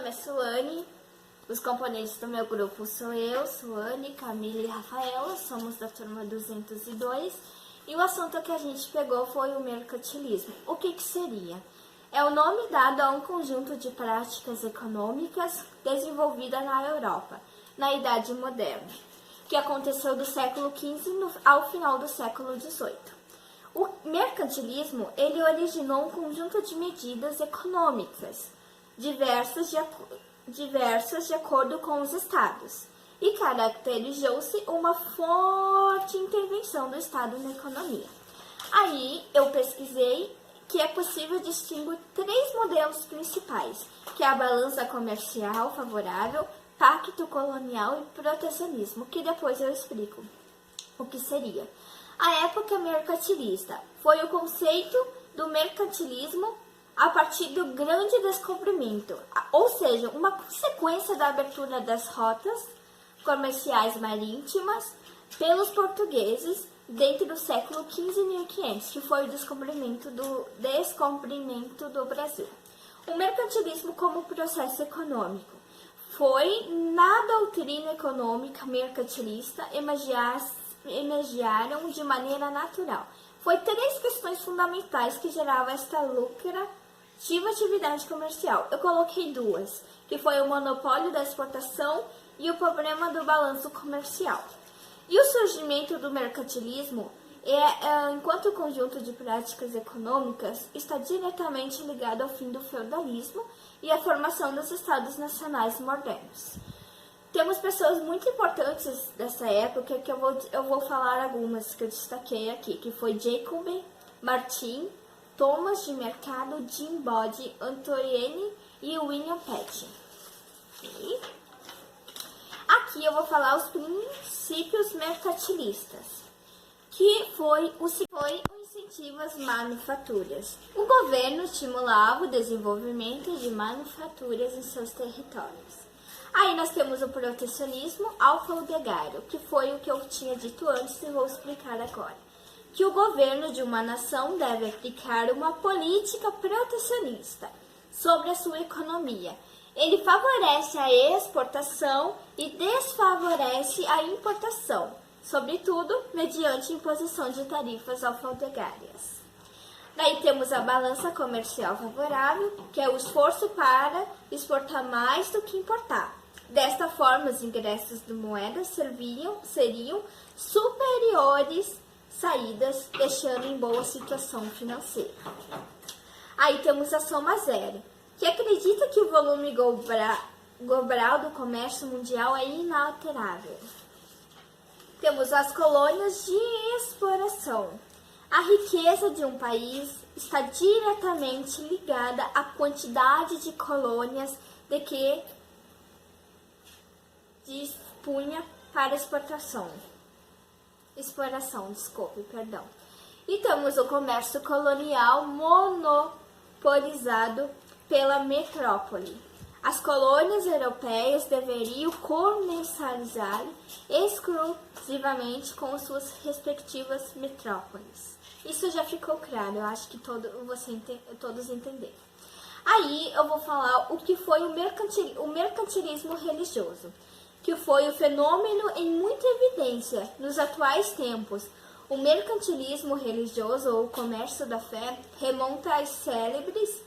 nome é Suane, os componentes do meu grupo sou eu, Suane, Camila e Rafaela, somos da turma 202 e o assunto que a gente pegou foi o mercantilismo. O que seria? É o nome dado a um conjunto de práticas econômicas desenvolvidas na Europa, na Idade Moderna, que aconteceu do século XV ao final do século XVIII. O mercantilismo, ele originou um conjunto de medidas econômicas diversas de acordo com os estados e caracterizou-se uma forte intervenção do Estado na economia. Aí eu pesquisei que é possível distinguir 3 modelos principais, que é a balança comercial favorável, pacto colonial e protecionismo, que depois eu explico o que seria. A época mercantilista foi o conceito do mercantilismo a partir do Grande Descobrimento, ou seja, uma consequência da abertura das rotas comerciais marítimas pelos portugueses dentro do século XV e 1500, que foi o descobrimento do Brasil. O mercantilismo como processo econômico foi, na doutrina econômica mercantilista, emergiaram de maneira natural. Foi 3 questões fundamentais que geravam esta lucrativa atividade comercial. Eu coloquei 2, que foi o monopólio da exportação e o problema do balanço comercial. E o surgimento do mercantilismo, enquanto conjunto de práticas econômicas, está diretamente ligado ao fim do feudalismo e à formação dos estados nacionais modernos. Temos pessoas muito importantes dessa época que eu vou falar algumas que eu destaquei aqui, que foi Jacob Martin, Thomas de Mercado, Jim Bode, Antoine e William Penn. Aqui eu vou falar os princípios mercantilistas, que foi o incentivo às manufaturas. O governo estimulava o desenvolvimento de manufaturas em seus territórios. Aí nós temos o protecionismo alfandegário, que foi o que eu tinha dito antes e vou explicar agora. Que o governo de uma nação deve aplicar uma política protecionista sobre a sua economia. Ele favorece a exportação e desfavorece a importação, sobretudo mediante imposição de tarifas alfandegárias. Daí temos a balança comercial favorável, que é o esforço para exportar mais do que importar. Desta forma, os ingressos de moeda seriam superiores saídas, deixando em boa situação financeira. Aí temos a soma zero, que acredita que o volume global do comércio mundial é inalterável. Temos as colônias de exploração. A riqueza de um país está diretamente ligada à quantidade de colônias de que dispunha para exploração. E temos o comércio colonial monopolizado pela metrópole. As colônias europeias deveriam comercializar exclusivamente com suas respectivas metrópoles. Isso já ficou claro, eu acho que todos entenderam. Aí eu vou falar o que foi o mercantilismo religioso, que foi o fenômeno em muita evidência nos atuais tempos. O mercantilismo religioso, ou o comércio da fé, remonta às célebres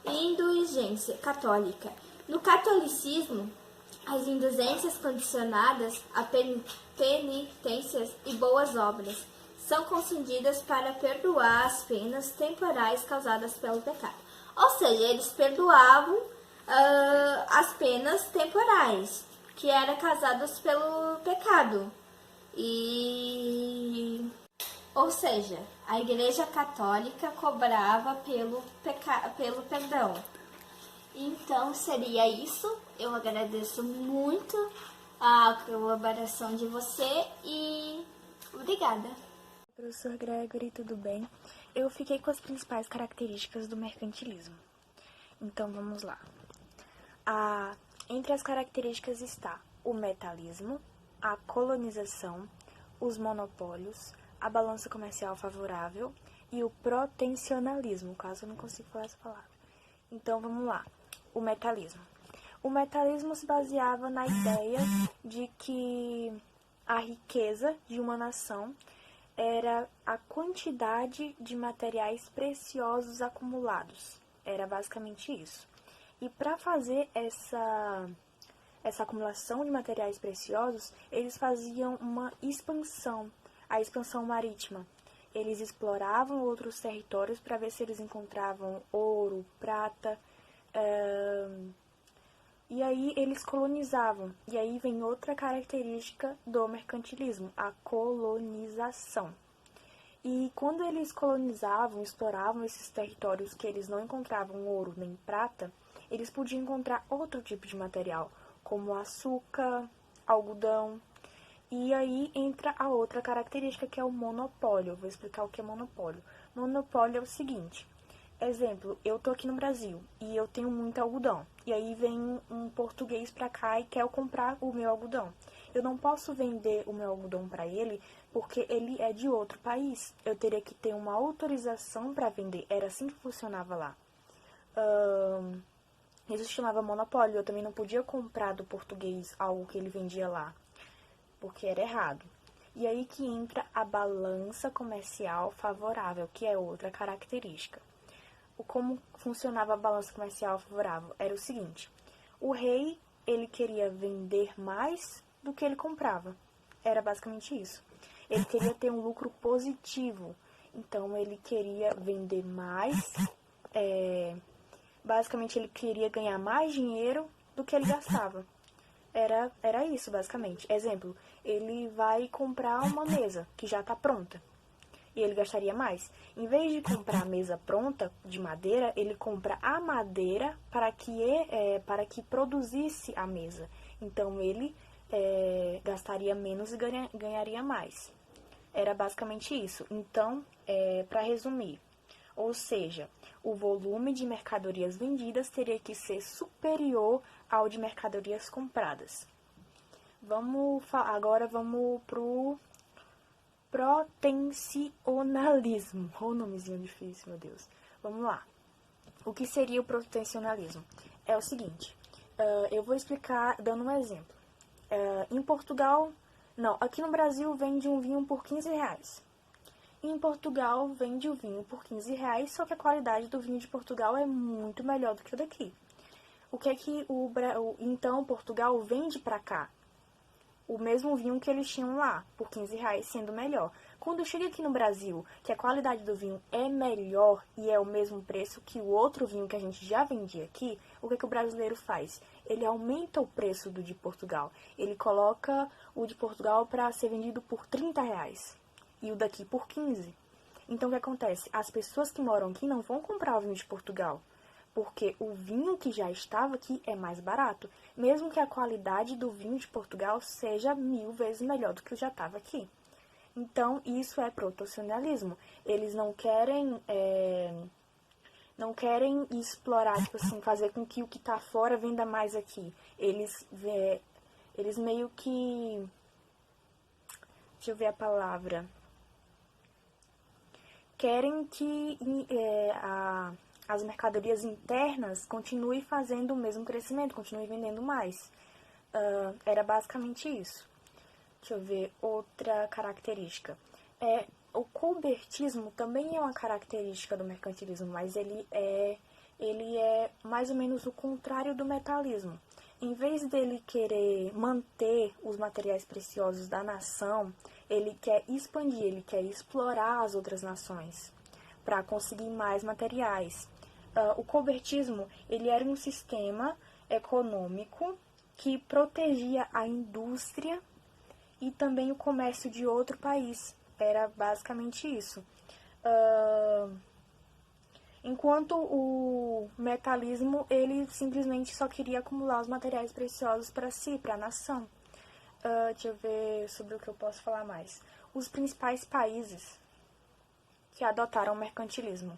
indulgência católica. No catolicismo, as indulgências condicionadas a penitências e boas obras são concedidas para perdoar as penas temporais causadas pelo pecado. Ou seja, eles perdoavam as penas temporais que eram causadas pelo pecado. Ou seja, a Igreja Católica cobrava pelo perdão. Então, seria isso. Eu agradeço muito a colaboração de você e obrigada. Professor Gregory, tudo bem? Eu fiquei com as principais características do mercantilismo. Então, vamos lá. Entre as características está o metalismo, a colonização, os monopólios, a balança comercial favorável e o protecionalismo, caso eu não consiga falar essa palavra. Então, vamos lá. O metalismo. O metalismo se baseava na ideia de que a riqueza de uma nação era a quantidade de materiais preciosos acumulados. Era basicamente isso. E para fazer essa acumulação de materiais preciosos, eles faziam uma expansão, a expansão marítima. Eles exploravam outros territórios para ver se eles encontravam ouro, prata, e aí eles colonizavam. E aí vem outra característica do mercantilismo, a colonização. E quando eles colonizavam, exploravam esses territórios que eles não encontravam ouro nem prata, eles podiam encontrar outro tipo de material, como açúcar, algodão. E aí entra a outra característica, que é o monopólio. Eu vou explicar o que é monopólio. Monopólio é o seguinte. Exemplo, eu tô aqui no Brasil e eu tenho muito algodão. E aí vem um português pra cá e quer comprar o meu algodão. Eu não posso vender o meu algodão para ele porque ele é de outro país. Eu teria que ter uma autorização para vender. Era assim que funcionava lá. Isso se chamava monopólio. Eu também não podia comprar do português algo que ele vendia lá, porque era errado. E aí que entra a balança comercial favorável, que é outra característica. Como funcionava a balança comercial favorável? Era o seguinte: o rei, ele queria vender mais do que ele comprava. Era basicamente isso. Ele queria ter um lucro positivo. Então, ele queria vender mais. Basicamente, ele queria ganhar mais dinheiro do que ele gastava. Era isso, basicamente. Exemplo, ele vai comprar uma mesa que já está pronta. E ele gastaria mais. Em vez de comprar a mesa pronta de madeira, ele compra a madeira para que produzisse a mesa. Então, ele gastaria menos e ganharia mais. Era basicamente isso. Então, para resumir, ou seja, o volume de mercadorias vendidas teria que ser superior ao de mercadorias compradas. Agora vamos pro protencionalismo. O nomezinho difícil, meu Deus. Vamos lá. O que seria o protencionalismo? É o seguinte, eu vou explicar dando um exemplo. Em Portugal, aqui no Brasil vende um vinho por R$ 15. Em Portugal vende o vinho por R$ 15, só que a qualidade do vinho de Portugal é muito melhor do que o daqui. O que é que então Portugal vende para cá? O mesmo vinho que eles tinham lá, por R$ 15, sendo melhor. Quando chega aqui no Brasil, que a qualidade do vinho é melhor e é o mesmo preço que o outro vinho que a gente já vendia aqui, o que é que o brasileiro faz? Ele aumenta o preço do de Portugal. Ele coloca o de Portugal para ser vendido por R$ 30 e o daqui por 15. Então, o que acontece? As pessoas que moram aqui não vão comprar o vinho de Portugal, porque o vinho que já estava aqui é mais barato, mesmo que a qualidade do vinho de Portugal seja 1000 vezes melhor do que o já estava aqui. Então, isso é protecionalismo. Eles não querem explorar, tipo assim, fazer com que o que está fora venda mais aqui. Eles meio que... Deixa eu ver a palavra. Querem que as mercadorias internas continuem fazendo o mesmo crescimento, continuem vendendo mais. Era basicamente isso. Deixa eu ver outra característica. O colbertismo também é uma característica do mercantilismo, mas ele é mais ou menos o contrário do metalismo. Em vez dele querer manter os materiais preciosos da nação, ele quer expandir, ele quer explorar as outras nações para conseguir mais materiais. O colbertismo, ele era um sistema econômico que protegia a indústria e também o comércio de outro país. Era basicamente isso. Enquanto o metalismo, ele simplesmente só queria acumular os materiais preciosos para si, para a nação. Deixa eu ver sobre o que eu posso falar mais. Os principais países que adotaram o mercantilismo: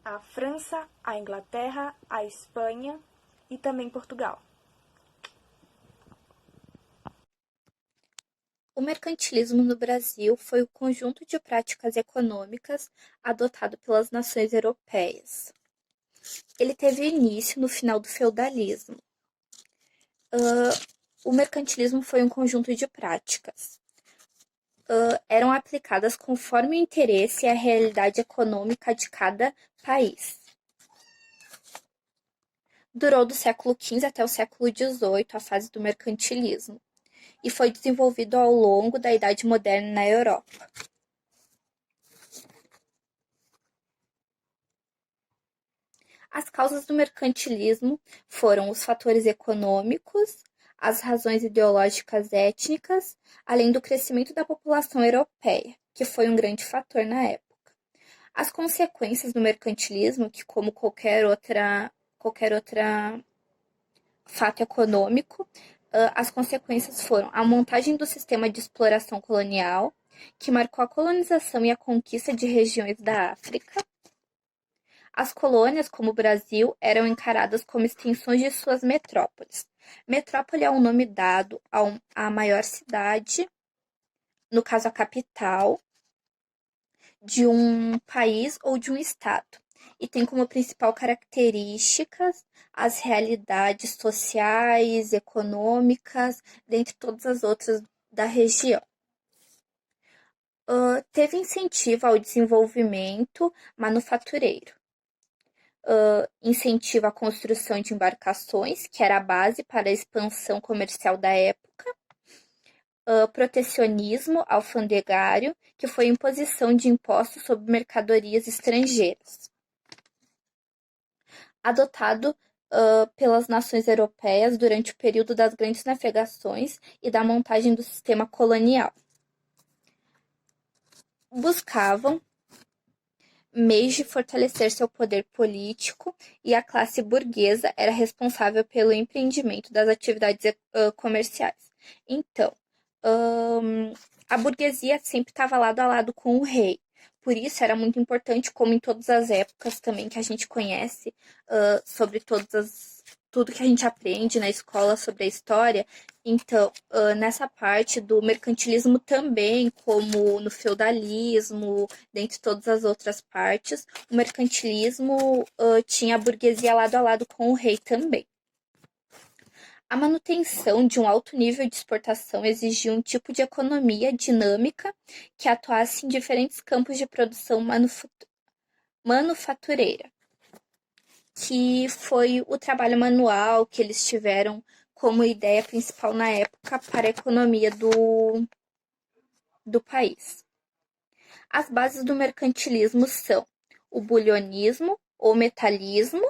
a França, a Inglaterra, a Espanha e também Portugal. O mercantilismo no Brasil foi o conjunto de práticas econômicas adotado pelas nações europeias. Ele teve início no final do feudalismo, O mercantilismo foi um conjunto de práticas. Eram aplicadas conforme o interesse e a realidade econômica de cada país. Durou do século XV até o século XVIII a fase do mercantilismo e foi desenvolvido ao longo da Idade Moderna na Europa. As causas do mercantilismo foram os fatores econômicos, as razões ideológicas étnicas, além do crescimento da população europeia, que foi um grande fator na época. As consequências do mercantilismo, que como qualquer outra fato econômico, as consequências foram a montagem do sistema de exploração colonial, que marcou a colonização e a conquista de regiões da África. As colônias, como o Brasil, eram encaradas como extensões de suas metrópoles. Metrópole é um nome dado à maior cidade, no caso a capital, de um país ou de um estado, e tem como principal características as realidades sociais, econômicas, dentre todas as outras da região. Teve incentivo ao desenvolvimento manufatureiro. Incentiva a construção de embarcações, que era a base para a expansão comercial da época. Protecionismo alfandegário, que foi imposição de impostos sobre mercadorias estrangeiras. Adotado pelas nações europeias durante o período das grandes navegações e da montagem do sistema colonial. Buscavam meios de fortalecer seu poder político e a classe burguesa era responsável pelo empreendimento das atividades comerciais. Então, a burguesia sempre estava lado a lado com o rei. Por isso era muito importante, como em todas as épocas também que a gente conhece, sobre tudo que a gente aprende na escola sobre a história. Então, nessa parte do mercantilismo também, como no feudalismo, dentre todas as outras partes, o mercantilismo tinha a burguesia lado a lado com o rei também. A manutenção de um alto nível de exportação exigia um tipo de economia dinâmica que atuasse em diferentes campos de produção manufatureira, que foi o trabalho manual que eles tiveram como ideia principal na época para a economia do país. As bases do mercantilismo são o bulionismo ou metalismo,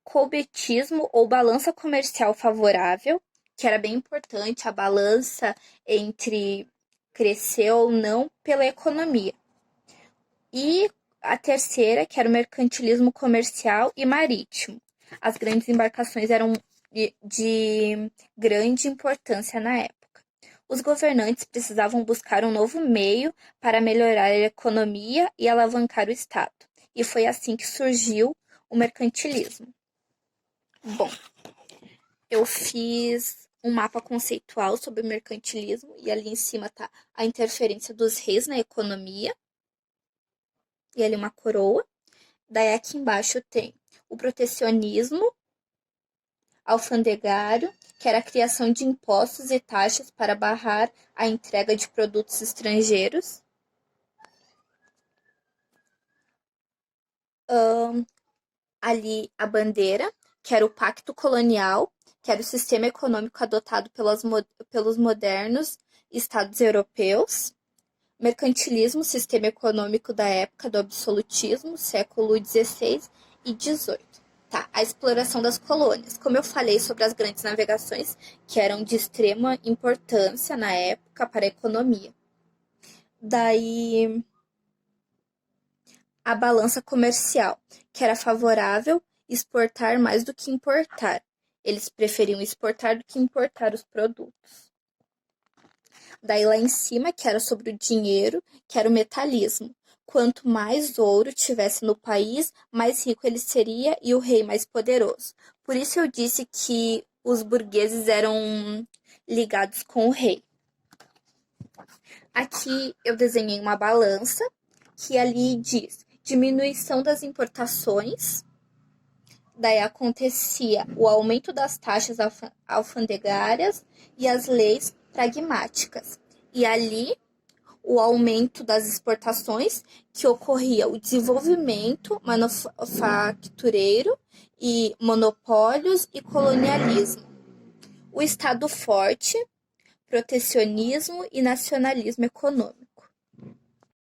colbetismo ou balança comercial favorável, que era bem importante, a balança entre crescer ou não pela economia. E a terceira, que era o mercantilismo comercial e marítimo. As grandes embarcações eram de grande importância na época. Os governantes precisavam buscar um novo meio para melhorar a economia e alavancar o Estado. E foi assim que surgiu o mercantilismo. Bom, eu fiz um mapa conceitual sobre o mercantilismo e ali em cima tá a interferência dos reis na economia e ali uma coroa. Daí aqui embaixo tem o protecionismo alfandegário, que era a criação de impostos e taxas para barrar a entrega de produtos estrangeiros. Ali a bandeira, que era o Pacto Colonial, que era o sistema econômico adotado pelos modernos estados europeus. Mercantilismo, sistema econômico da época do absolutismo, século XVI e XVIII. Tá, a exploração das colônias. Como eu falei sobre as grandes navegações, que eram de extrema importância na época para a economia. Daí, a balança comercial, que era favorável exportar mais do que importar. Eles preferiam exportar do que importar os produtos. Daí lá em cima, que era sobre o dinheiro, que era o metalismo. Quanto mais ouro tivesse no país, mais rico ele seria e o rei mais poderoso. Por isso eu disse que os burgueses eram ligados com o rei. Aqui eu desenhei uma balança que ali diz diminuição das importações daí acontecia o aumento das taxas alfandegárias e as leis pragmáticas. E ali, o aumento das exportações, que ocorria o desenvolvimento manufatureiro e monopólios e colonialismo. O Estado forte, protecionismo e nacionalismo econômico.